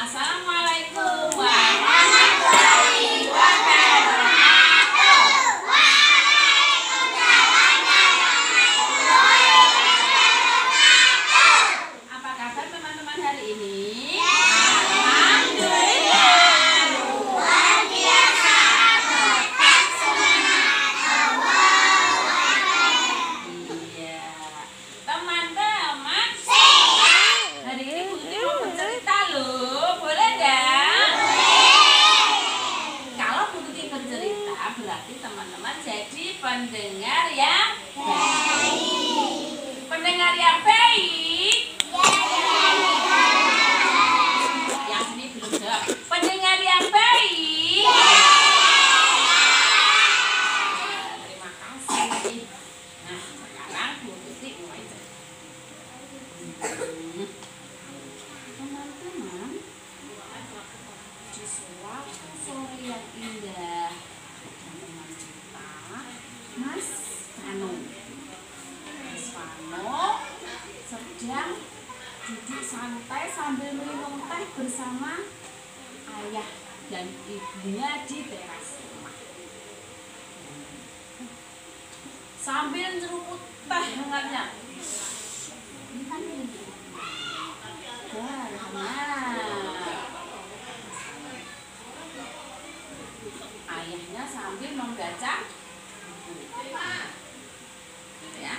Assalamualaikum warahmatullahi wabarakatuh. Apa kabar teman-teman hari ini? Alhamdulillah, luar biasa, tetap semangat. Iya, teman-teman. Hari ini Putri mau bercerita loh, boleh nggak? Kalau Putri bercerita berarti teman-teman jadi pendengar yang baik. Pendengar yang baik. Yang sini belum jawab. Pendengar yang baik. Terima kasih. Nah, sekarang Putri mulai cerita. Teman-teman, di suatu sore yang indah, teman kita Mas Vano sedang duduk santai sambil minum teh bersama ayah dan ibunya di teras rumah. Sambil nyeruput teh hangatnya. Ini kan ayahnya sambil membaca buku. Ya.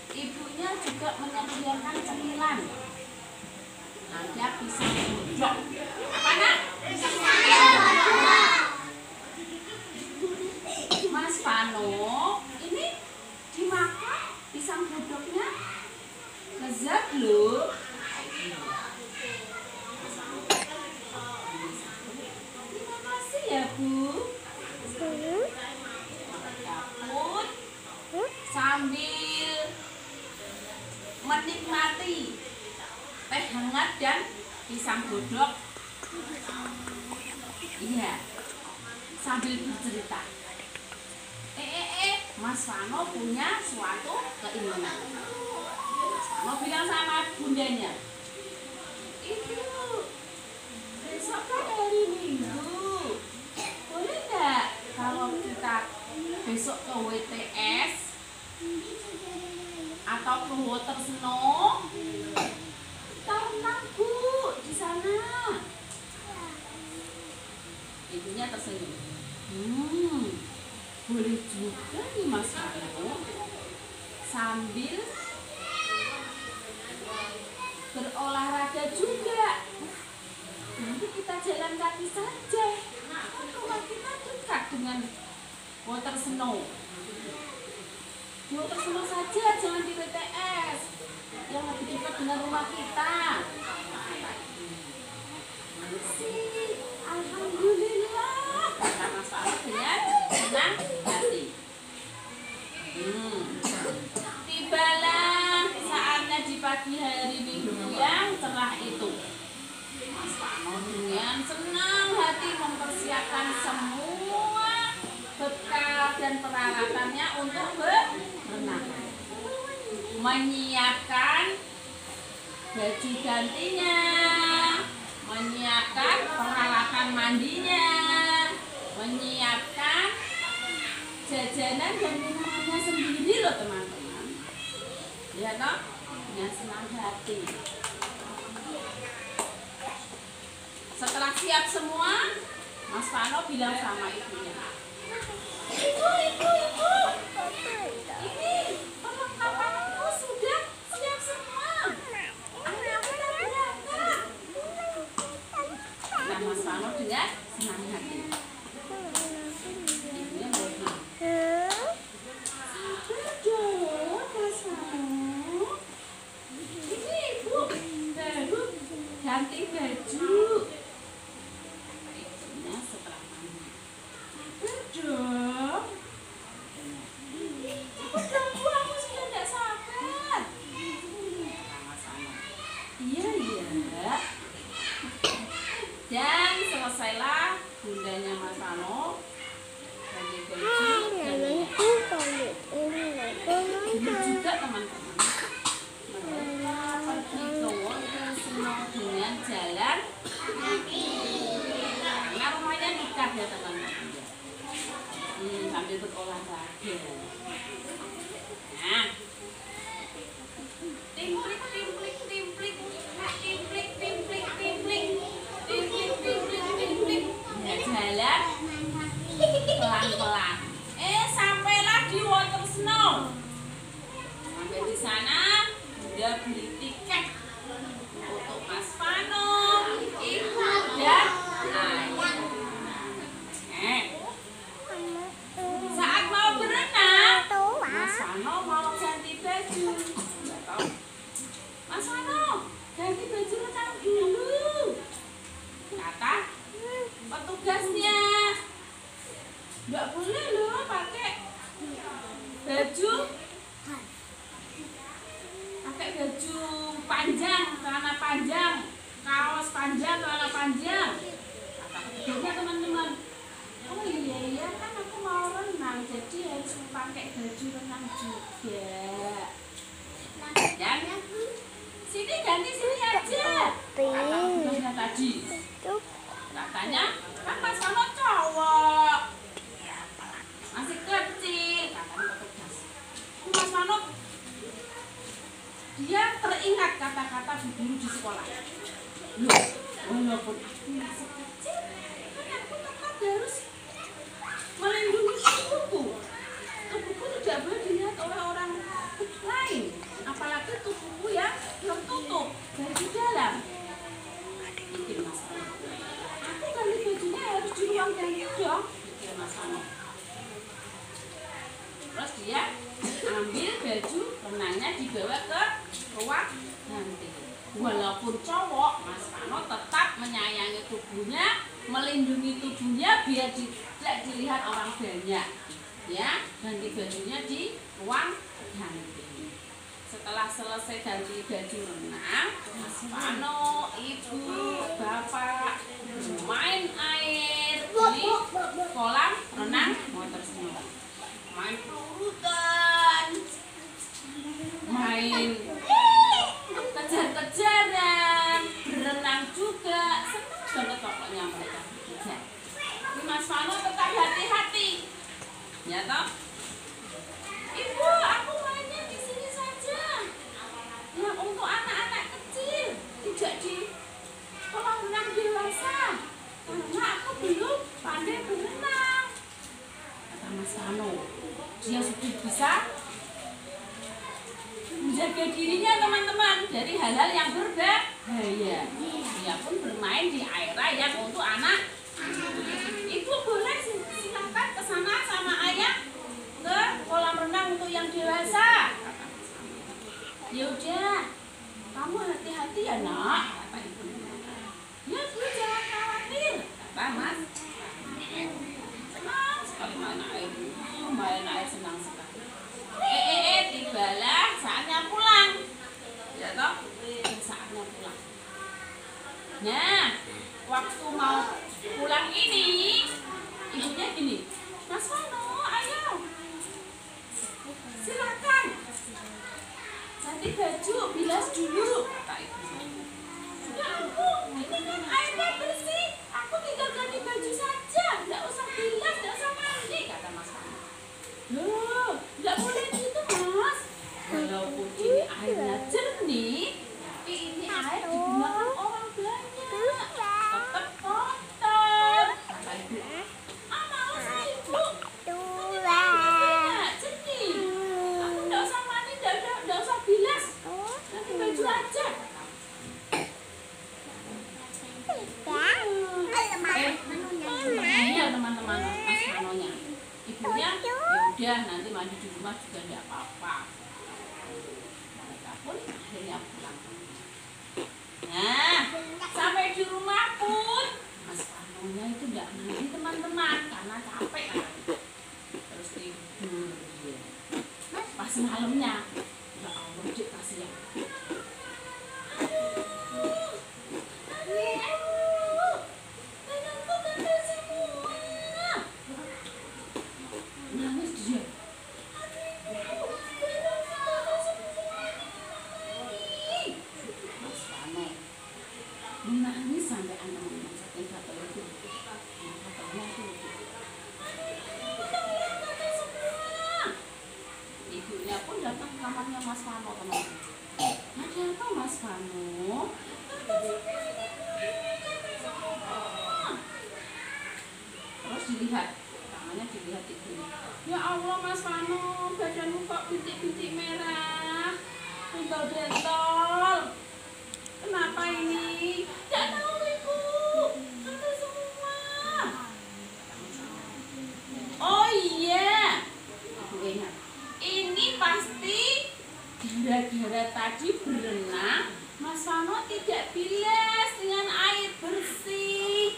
Ibunya juga menyediakan cemilan. Ada pisang godok. Apa nak? Mas Vano, ini dimakan pisang godoknya. Lezat loh. Terima kasih ya Bu. Dapur sambil menikmati teh hangat dan pisang godok. Iya, sambil bercerita. Mas Vano punya suatu keinginan. Mau bilang sama bundanya, Ibu, besok kan hari Minggu, boleh nggak kalau kita besok ke WTS atau ke Water Snow? Kita renang Bu di sana. Ibunya tersenyum. Boleh juga nih Mas Vano, sambil berolahraga juga. Nanti kita jalan kaki saja. Kan rumah kita dekat dengan Water Snow. Di Water Snow saja, jangan di WTS yang lebih dekat dengan rumah kita. Sih, alhamdulillah. Kata Mas Vano dengan senang hati. Tibalah saatnya di pagi hari Minggu yang cerah itu. Mas Vano dengan senang hati mempersiapkan semua bekal dan peralatannya untuk berenang. Menyiapkan baju gantinya, menyiapkan peralatan mandinya, menyiapkan jajanan dan minumannya sendiri loh teman-teman. Ya toh, dengan senang hati. Setelah siap semua, Mas Vano bilang sama ibunya, Ibu, ini perlengkapanku sudah siap semua. Ayo kita berangkat. Nah, Mas Vano dengan senang hati. Ibunya bilang, ganti baju. Ibunya setelah mandi, dong. Bunda beli tiket untuk Mas Vano, Ibu dan Ayah. Saat mau berenang, Mas Vano mau ganti baju. Mas Vano, ganti baju renang dulu, kata petugasnya. Nggak boleh loh pakai baju panjang, celana panjang, kaos panjang, celana panjang. Kata petugasnya teman-teman. Oh iya kan aku mau renang, jadi harus pakai baju renang juga. Dan sini ganti sini aja. Kata petugasnya tadi. Katanya kan Mas Vano cowok, masih kecil, katanya petugas. Mas Vano dia teringat kata-kata bu guru di sekolah. Loh, walaupun aku masih kecil, kan aku tetap harus melindungi tubuhku. Tubuhku tidak boleh dilihat oleh orang lain, apalagi tubuhku yang tertutup baju dalam. Pikir Mas Vano. Aku ganti bajunya harus di ruang ganti dong, pikir Mas Vano. Terus dia ambil baju renangnya dibawa ke ruang ganti. Walaupun cowok, Mas Vano tetap menyayangi tubuhnya, melindungi tubuhnya biar tidak dilihat orang banyak. Ya, ganti bajunya di ruang ganti. Setelah selesai ganti baju renang, Mas Vano, Ibu, Bapak main air di kolam renang Motor Snow. Main pelurutan, main kejar-kejaran, berenang juga, senang banget pokoknya mereka bertiga. Mas Vano tetap hati-hati, ya toh? Ibu, aku mainnya di sini saja. Yang untuk anak-anak kecil, tidak di kolam renang dewasa, karena aku belum pandai berenang. Kata Mas Vano. Dia sudah bisa menjaga dirinya teman-teman dari hal-hal yang berbahaya. Dia pun bermain di area yang untuk anak. Ibu boleh silakan ke sana sama ayah ke kolam renang untuk yang dewasa. Ya udah, kamu hati-hati ya nak. Kata ibu. Ya bu, jangan khawatir, kata Mas. Senang sekali main air. Main air senang sekali. Tibalah saatnya pulang. Ya toh? Saatnya pulang. Nah, waktu mau pulang ini, ibunya gini, Mas Vano, ayo, silakan ganti baju, bilas dulu, kata ibu. Ya Bu, ini kan airnya bersih, aku tinggal ganti baju saja, nggak usah bilas, nggak usah mandi, kata Mas Vano. Loh, nggak boleh gitu Mas. Walaupun ini airnya jernih, tapi ini air digunakan orang banyak, tetap kotor, kata ibu. Mau sih Ibu, jernih, aku nggak usah mandi, nggak usah bilas, ganti baju aja. Iya teman-teman, Mas Vanonya. Ibunya ya udah nanti mandi di rumah juga nggak apa-apa. Mereka pun akhirnya pulang. Nah, sampai di rumah pun Mas Vanonya itu nggak mandi teman-teman karena capek kan. Terus tidur dia. Pas malamnya, ya Allah Dik kasihan. Nangis dia. Mas Vano menangis sampai anak-anak saking kata itu. Katanya tuh. Ibunya pun datang ke kamarnya Mas Vano teman-teman. Ada apa Mas Vano? Terus dilihat, tangannya dilihat ibunya. Ya Allah Mas Vano, badanmu kok bintik-bintik merah. bentol-bentol. Kenapa ini? Tidak tahu ibu. Gatal semua. Oh iya. Ibu ingat. Ini pasti gara-gara tadi berenang, Mas Vano tidak bilas dengan air bersih.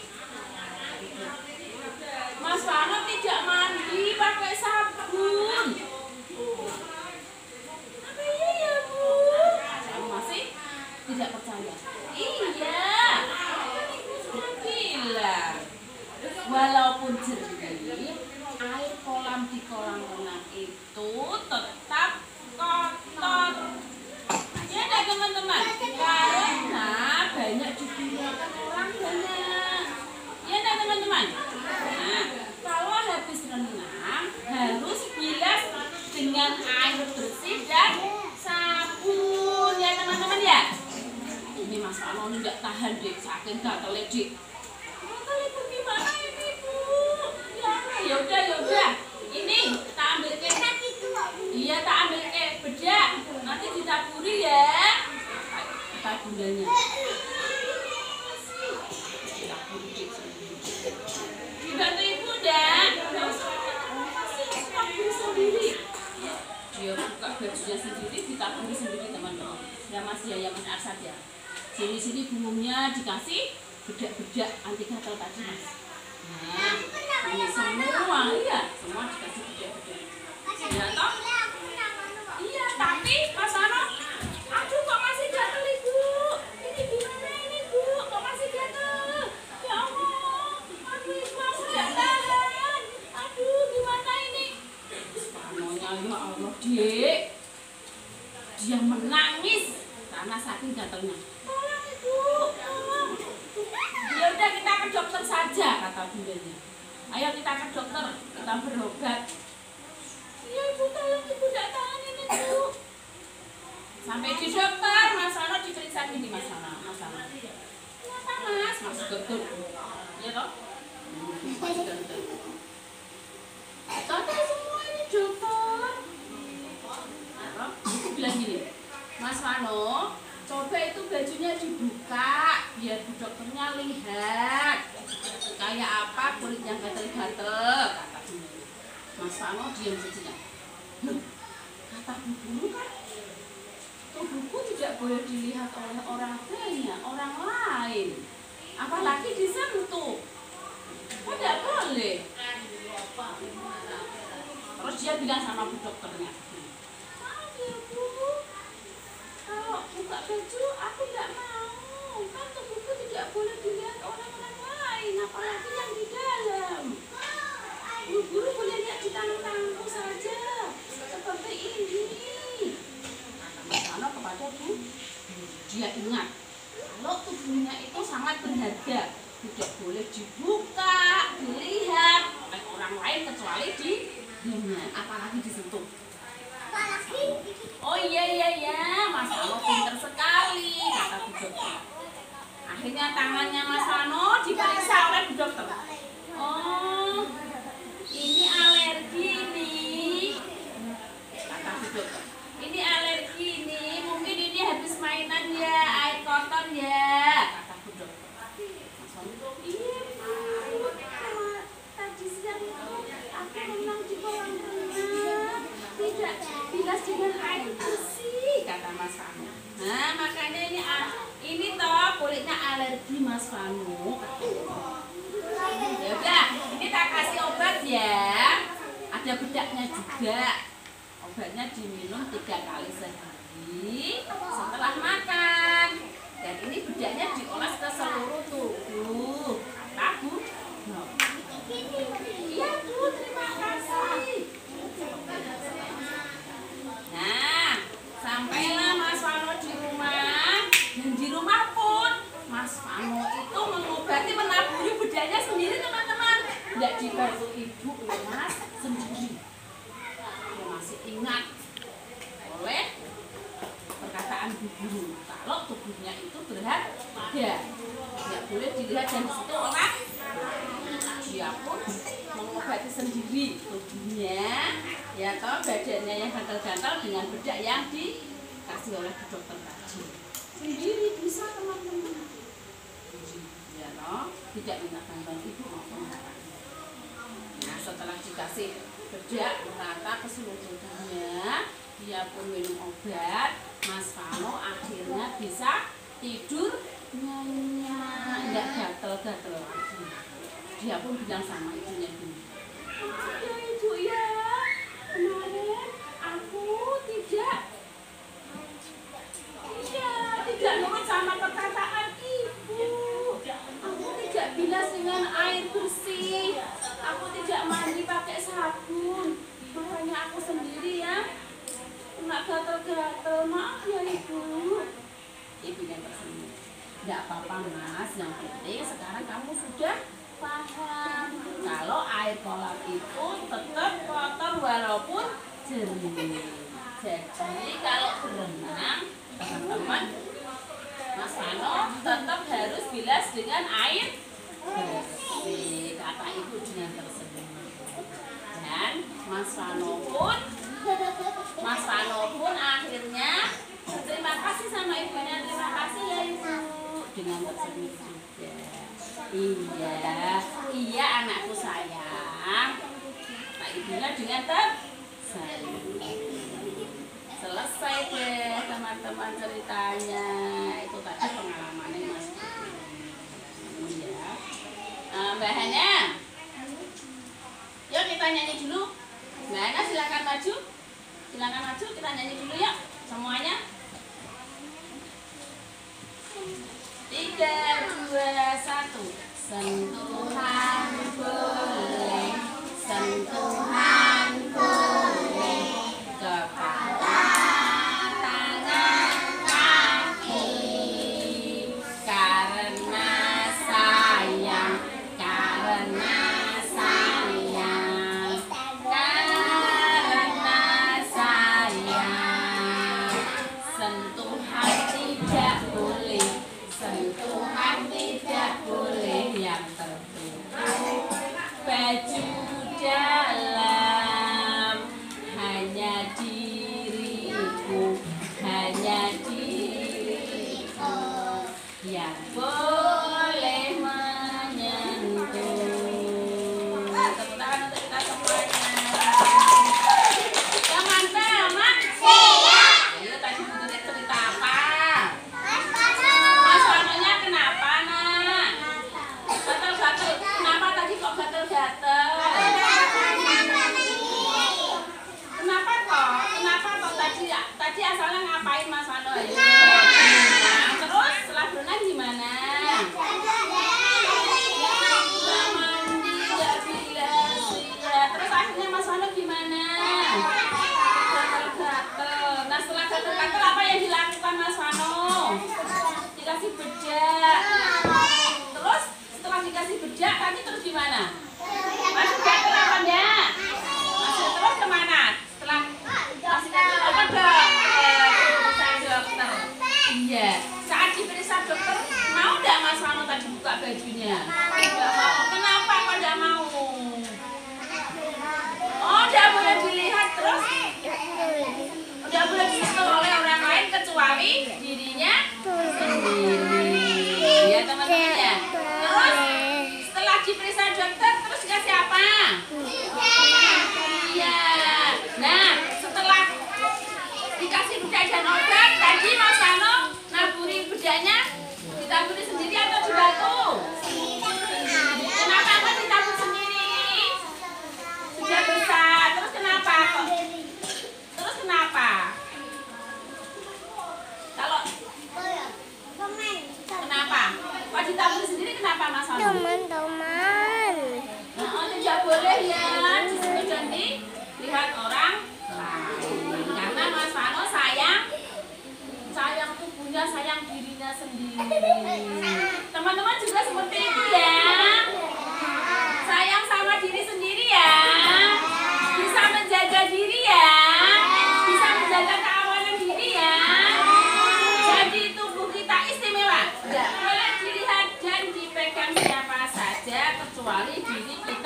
Mas Vano tidak mandi pakai sabun. Apa iya ya Bu? Kamu masih tidak percaya? Iya. Ibu sudah bilang. Walaupun jernih, air kolam di kolam renang itu tetap kotor. Ya enggak teman-teman? Karena banyak digunakan orang banyak. Ya enggak teman-teman? Nah, kalau habis renang harus bilas dengan air bersih dan sabun ya teman-teman ya. Ini Mas Vano enggak tahan deh, saking gatalnya deh. Gatal ibu gimana ini Bu? Ya udah. Ini tak ambil ke. Iya tak ambil ke bedak. Nanti ditaburi ya. Tabungannya. Dibantu ibu dah. Nggak usah taburi sendiri. Dia buka bajunya sendiri, ditaburi sendiri teman-teman. Ya Mas Arsad ya. Sini bumbunya dikasih bedak-bedak anti gatal tadi Mas. Nah, ini semua iya, semua dikasih bedak-bedak. Ya toh? Iya, tapi Mas Vano, aduh kok masih gatal ibu? Ini gimana ini Bu? Kok masih gatal? Ya Allah, aduh ibu aku tidak tahan. Aduh, gimana ini? Vanonya ya Allah Dek, dia menangis karena saking gatalnya. Tolong ibu, tolong. Ya udah kita ke dokter saja kata bundanya. Ayo kita ke dokter, kita berobat. Iya ibu tolong ibu tidak tahan ini Bu. Sampai di dokter Mas Vano diperiksa gini Mas Vano. Kenapa Mas? Mas gendut. Iya toh? Mas gendut. Gatal semua ini dokter. Ibu bilang gini, Mas Vano, coba itu bajunya dibuka biar bu dokternya lihat kayak apa kulit yang gatel-gatel kata bu. Mas Vano diam saja. Kata bu guru kan tubuhku tidak boleh dilihat oleh orang banyak, orang lain, apalagi disentuh. Kok tidak boleh? Terus dia bilang sama bu dokternya, maaf ya bu, kalau buka baju aku tidak mau, kan tubuhku tidak boleh dilihat orang-orang lain, apalagi yang di dalam. Bu guru boleh lihat di tangan-tanganku saja, seperti ini. Mas Vano kepada bu, dia ingat kalau tubuhnya itu sangat berharga, tidak boleh dibuka, dilihat oleh orang lain kecuali dirinya, apalagi disentuh. Oh iya, Mas Vano pinter sekali, kata bu dokter. Akhirnya tangannya Mas Vano diperiksa oleh bu dokter. Oh, ini alergi nih, kata bu dokter. Ini alergi nih, mungkin ini habis mainan ya, air kotor ya, kata bu dokter. Mas Vano, iya Bu, tadi siang itu aku renang di kolam renang, tidak bilas dengan air bersih, kata Mas Vano. Nah makanya ini toh kulitnya alergi Mas Vano. Ya udah, ini tak kasih obat ya, ada bedaknya juga. Obatnya diminum 3 kali sehari setelah makan. Dan ini bedaknya dioles ke seluruh tubuh. Kata bu. Iya bu, terima kasih. Nah, sampailah Mas Vano di rumah. Dan di rumah pun Mas Vano itu mengobati, menaburi bedaknya sendiri teman-teman. Tidak dibantu ibu Mas sendiri. Dia masih ingat oleh perkataan bu guru kalau tubuhnya itu berharga, tidak boleh dilihat dan disitu orang. Dia pun mengobati sendiri tubuhnya, ya toh badannya yang gatal-gatal dengan bedak yang di dikasih oleh dokter tadi. Sendiri bisa teman-teman. Ya loh, tidak minta bantuan ibu maupun kakak. Nah setelah dikasih bedak merata ke seluruh tubuhnya, dia pun minum obat. Mas Vano akhirnya bisa tidur nyenyak, nggak gatel-gatel lagi. Dia pun bilang sama ibunya gini, ya ibu ya, kemarin aku tidak nurut sama perkataan ibu. Aku tidak bilas dengan air bersih, aku tidak mandi pakai sabun, makanya aku sendiri ya kena gatel-gatel. Maaf ya ibu. Ibunya tersenyum. Tidak apa-apa mas, yang penting sekarang kamu sudah paham kalau air kolam itu tetap kotor walaupun jernih. Jadi kalau berenang teman-teman, Mas Vano tetap harus bilas dengan air bersih, kata ibu dengan tersenyum. Dan Mas Vano pun akhirnya terima kasih sama ibunya. Terima kasih ya ibu, dengan tersenyum juga. Iya anakku sayang, kata ibunya dengan tersenyum. Selesai deh teman-teman ceritanya. Itu tadi pengalamannya Mas. Ya. Mbak Hana, yuk kita nyanyi dulu. Mbak Hana silakan maju. Silakan maju, kita nyanyi dulu yuk semuanya. 3, 2, 1. Sentuhan boleh, sentuhan boleh, kepala, tangan, kaki, karena sayang, karena sayang, karena sayang. Sentuhan tidak boleh, sentuhan tidak boleh yang tertutup baju dalam. Hanya diriku, hanya diriku yang boleh menyentuh. Tepuk tangan untuk kita semuanya. Teman-teman siap. Ayo tadi butuh cerita apa? Mas Vanonya kenapa nak? Gatel-gatel. Kenapa tadi kok gatel-gatel? Kenapa kok? Kenapa kok tadi asalnya ngapain Mas Vano? Ayo. Nah, terus setelah berenang gimana? Nggak mandi, nggak bilas. Iya. Terus akhirnya Mas Vano gimana? Gatel-gatel. Nah setelah gatel-gatel apa yang dilakukan Mas Vano? Dikasih bedak. Terus setelah dikasih bedak tadi terus gimana? Masih gatel apa enggak? Masih terus kemana? Setelah masih gatel apa dok? Diperiksa dokter. Iya. Saat diperiksa dokter mau enggak Mas Vano tadi buka bajunya? Enggak mau. Kenapa kok enggak mau? Oh enggak boleh dilihat terus? Enggak boleh disentuh oleh orang lain kecuali dirinya sendiri. Ya teman-teman ya. Terus setelah diperiksa dokter terus dikasih apa? Iya. Nah setelah dikasih bedak dan obat tadi Mas Vano naburi bedaknya ditaburi sendiri atau dibantu? Kenapa kok ditabur sendiri? Sudah besar. Terus kenapa kok? Terus kenapa? Kalau kenapa? Kok ditabur sendiri kenapa Mas Vano? Teman-teman. Nah, tidak boleh ya disentuh dan dilihat orang lain. Karena Mas Vano sayang tubuhnya, sayang dirinya sendiri. Teman-teman juga seperti itu ya. Sayang sama diri sendiri ya. Bisa menjaga diri ya. Bisa menjaga keamanan diri ya. Jadi tubuh kita istimewa. Tidak boleh dilihat dan dipegang siapa saja kecuali diri kita